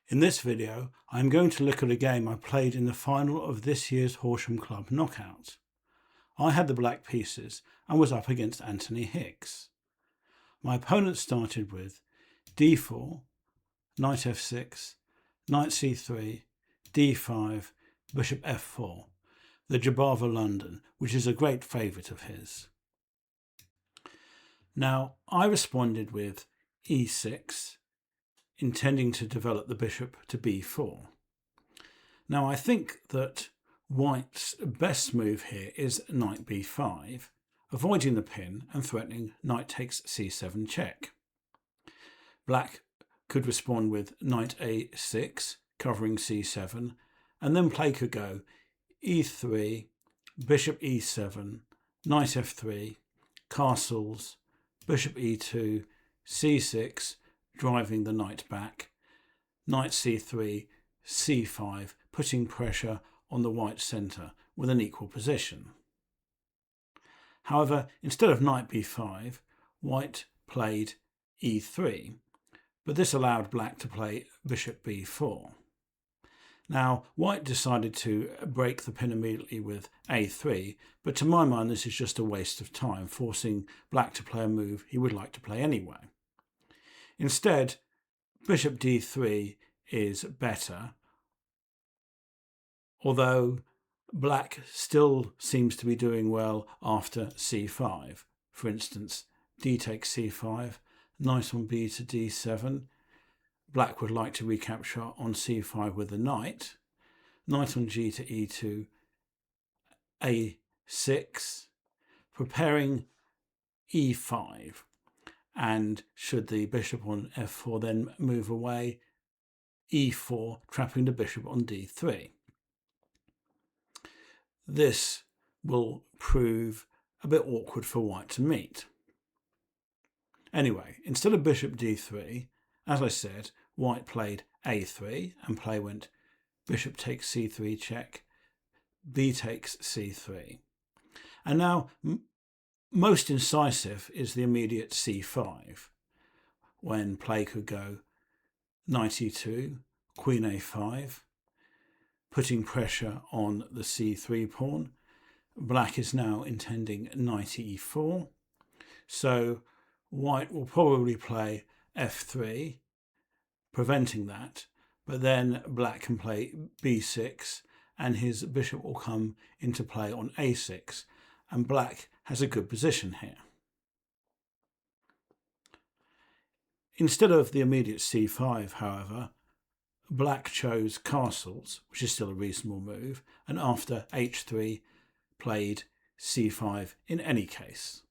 In this video, I'm going to look at a game I played in the final of this year's Horsham Club Knockout. I had the black pieces and was up against Anthony Higgs. My opponent started with d4, knight f6, knight c3, d5, bishop f4, the Jabava London, which is a great favourite of his. Now, I responded with e6, intending to develop the bishop to b4. Now, I think that White's best move here is knight b5, avoiding the pin and threatening knight takes c7 check. Black could respond with knight a6, covering c7, and then play could go e3, bishop e7, knight f3, castles, bishop e2, c6, driving the knight back, knight c3, c5, putting pressure on the white centre with an equal position. However, instead of knight b5, White played e3, but this allowed Black to play bishop b4. Now, White decided to break the pin immediately with a3, but to my mind this is just a waste of time, forcing Black to play a move he would like to play anyway. Instead, bishop d3 is better, although Black still seems to be doing well after c5. For instance, d takes c5, knight on b to d7. Black would like to recapture on c5 with the knight. Knight on g to e2, a6, preparing e5. And should the bishop on f4 then move away, e4, trapping the bishop on d3. This will prove a bit awkward for White to meet. Anyway, instead of bishop d3, as I said, White played a3 and play went bishop takes c3 check, b takes c3. And now most incisive is the immediate c5, when play could go knight e2, queen a5, putting pressure on the c3 pawn. Black is now intending knight e4, so White will probably play f3, preventing that, but then Black can play b6 and his bishop will come into play on a6, and Black has a good position here. Instead of the immediate c5, however, Black chose castles, which is still a reasonable move, and after h3 played c5 in any case.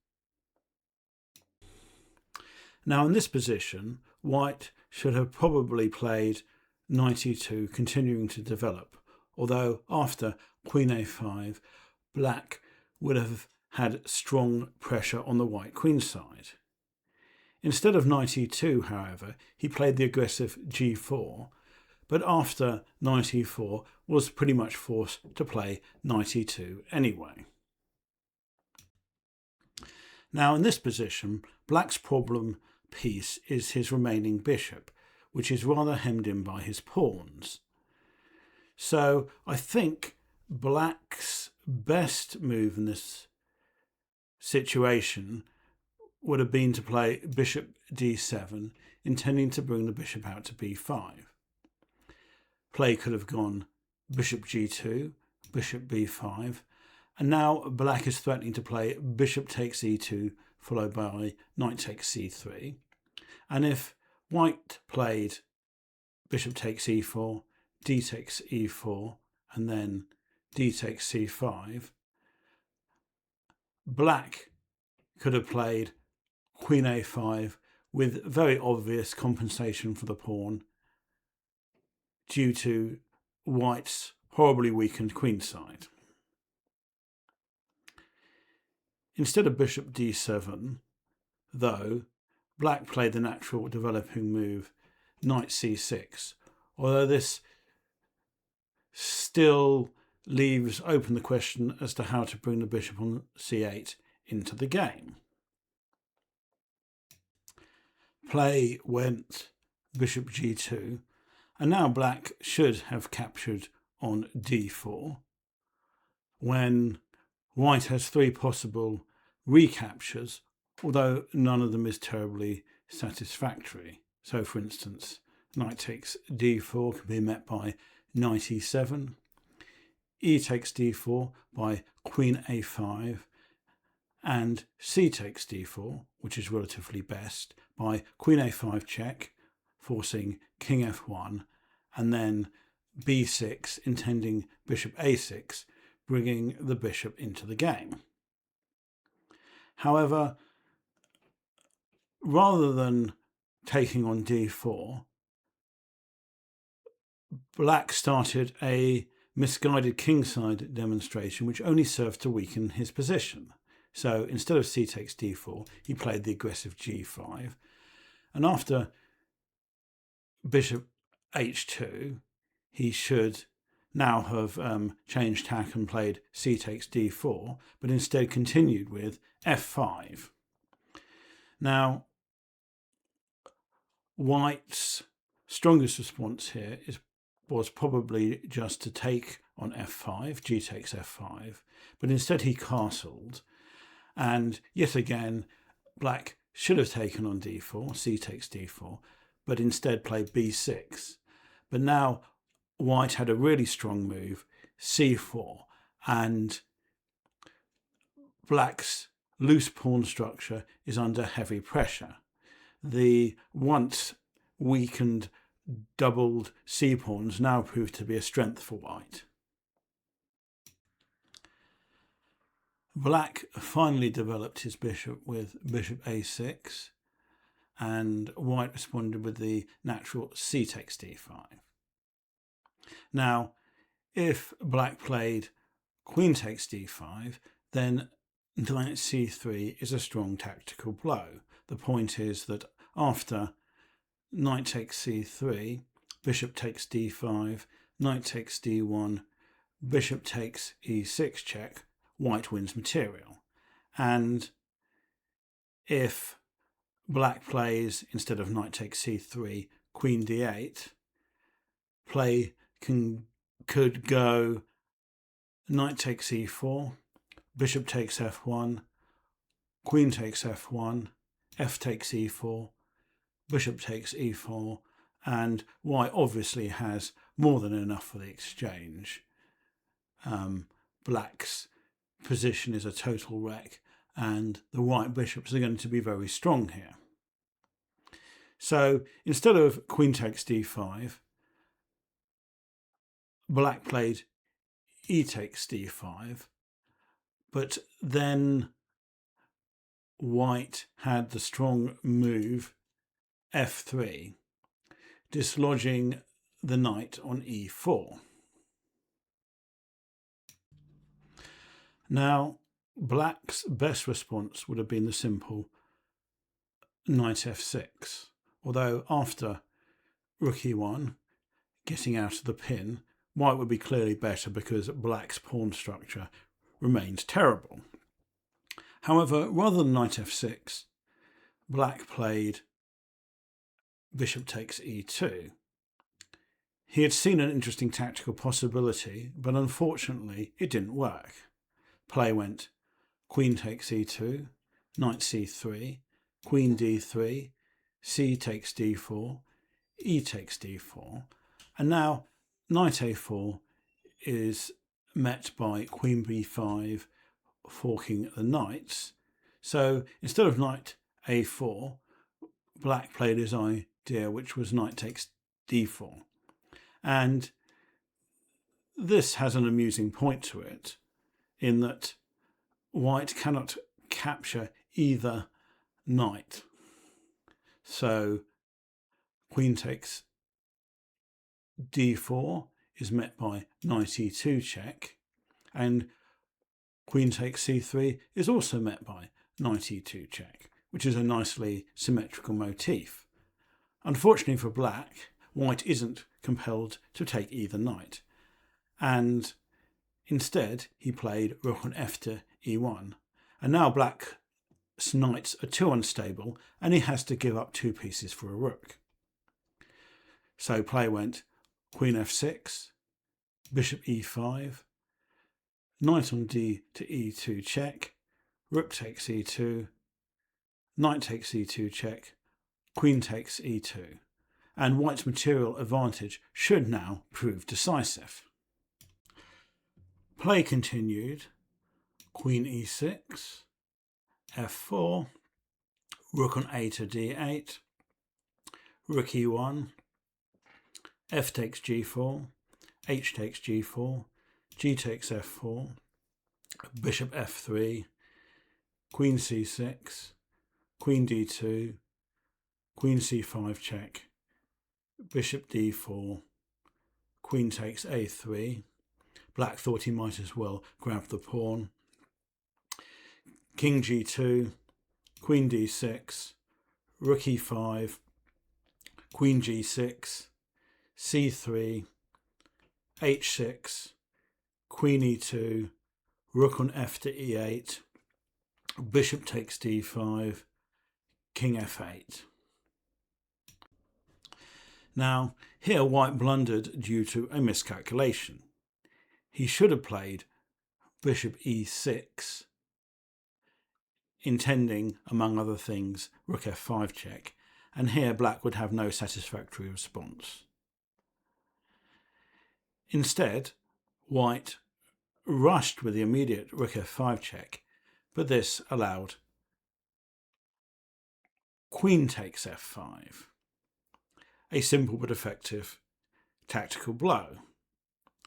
Now in this position, White should have probably played knight e2, continuing to develop, although after queen a5, Black would have had strong pressure on the white queen side. Instead of knight e2, however, he played the aggressive g4, but after knight e4 was pretty much forced to play knight e2 anyway. Now in this position, Black's problem piece is his remaining bishop, which is rather hemmed in by his pawns. So I think Black's best move in this situation would have been to play bishop d7, intending to bring the bishop out to b5. Play could have gone bishop g2, bishop b5, and now Black is threatening to play bishop takes e2 followed by knight takes c3. And if White played bishop takes e4, d takes e4, and then d takes c5, Black could have played queen a5 with very obvious compensation for the pawn due to White's horribly weakened queen side. Instead of bishop d7, though, Black played the natural developing move knight c6, although this still leaves open the question as to how to bring the bishop on c8 into the game. Play went bishop g2, And now black should have captured on d4, when white has 3 possible recaptures, although none of them is terribly satisfactory. So for instance, knight takes d4 can be met by knight e7, e takes d4 by queen a5, and c takes d4, which is relatively best, by queen a5 check, forcing king f1, and then b6, intending bishop a6, bringing the bishop into the game. However, rather than taking on d4, black started a misguided kingside demonstration which only served to weaken his position. So instead of c takes d4, he played the aggressive g5, and after bishop h2, he should now have changed tack and played c takes d4, but instead continued with f5. Now, white's strongest response here was probably just to take on f5, g takes f5, but instead he castled, and yet again black should have taken on d4, c takes d4, but instead played b6. But now white had a really strong move, c4, and black's loose pawn structure is under heavy pressure. The once weakened doubled c-pawns now prove to be a strength for white. Black finally developed his bishop with bishop a6, and white responded with the natural c takes d5. Now, if black played queen takes d5, then knight c3 is a strong tactical blow. The point is that after knight takes c3, bishop takes d5, knight takes d1, bishop takes e6 check, white wins material. And if black plays, instead of knight takes c3, queen d8, play could go knight takes e4, bishop takes f1, queen takes f1, f takes e4, bishop takes e4, and white obviously has more than enough for the exchange. Black's position is a total wreck, and the white bishops are going to be very strong here. So instead of queen takes d5, black played e takes d5, but then white had the strong move f3, dislodging the knight on e4. Now, black's best response would have been the simple knight f6, although after rook e1, getting out of the pin, white would be clearly better because black's pawn structure remains terrible. However, rather than knight f6, black played bishop takes e2. He had seen an interesting tactical possibility, but unfortunately it didn't work. Play went queen takes e2, knight c3, queen d3, c takes d4, e takes d4, and now knight a4 is met by queen b5, forking the knights. So instead of knight a4, black played his idea, which was knight takes d4. And this has an amusing point to it, in that white cannot capture either knight. So queen takes d4 is met by knight e2 check, and queen takes c3 is also met by knight e2 check, which is a nicely symmetrical motif. Unfortunately for black, white isn't compelled to take either knight, and instead he played rook on f to e1, and now black's knights are too unstable and he has to give up 2 pieces for a rook. So play went queen f6, bishop e5, knight on d to e2 check, rook takes e2, knight takes e2 check, queen takes e2. And white's material advantage should now prove decisive. Play continued, queen e6, f4, rook on a to d8, rook e1, f takes g4, h takes g4, g takes f4, bishop f3, queen c6, queen d2, queen c5 check, bishop d4, queen takes a3. Black thought he might as well grab the pawn. King g2, queen d6, rook e5, queen g6, c3, h6, queen e2, rook on f to e8, bishop takes d5, king f8. Now, here white blundered due to a miscalculation. He should have played bishop e6, intending, among other things, rook f5 check, and here black would have no satisfactory response. Instead, white rushed with the immediate rook f5 check, but this allowed queen takes f5, a simple but effective tactical blow.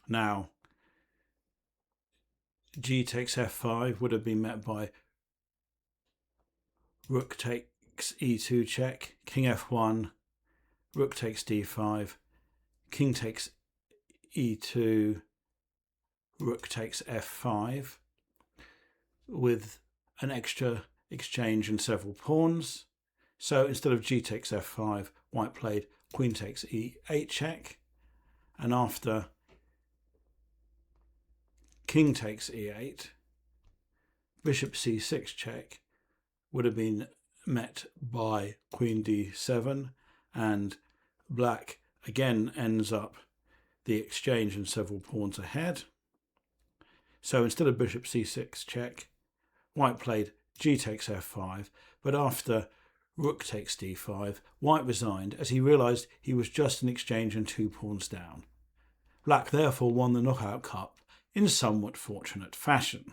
Now, g takes f5 would have been met by rook takes e2 check, king f1, rook takes d5, king takes e2, rook takes f5, with an extra exchange and several pawns. So instead of g takes f5, white played queen takes e8 check, and after king takes e8, bishop c6 check would have been met by queen d7, and black again ends up the exchange and several pawns ahead. So instead of bishop c6 check, white played g takes f5, but after rook takes d5, white resigned as he realised he was just an exchange and 2 pawns down. Black therefore won the Knockout Cup in somewhat fortunate fashion.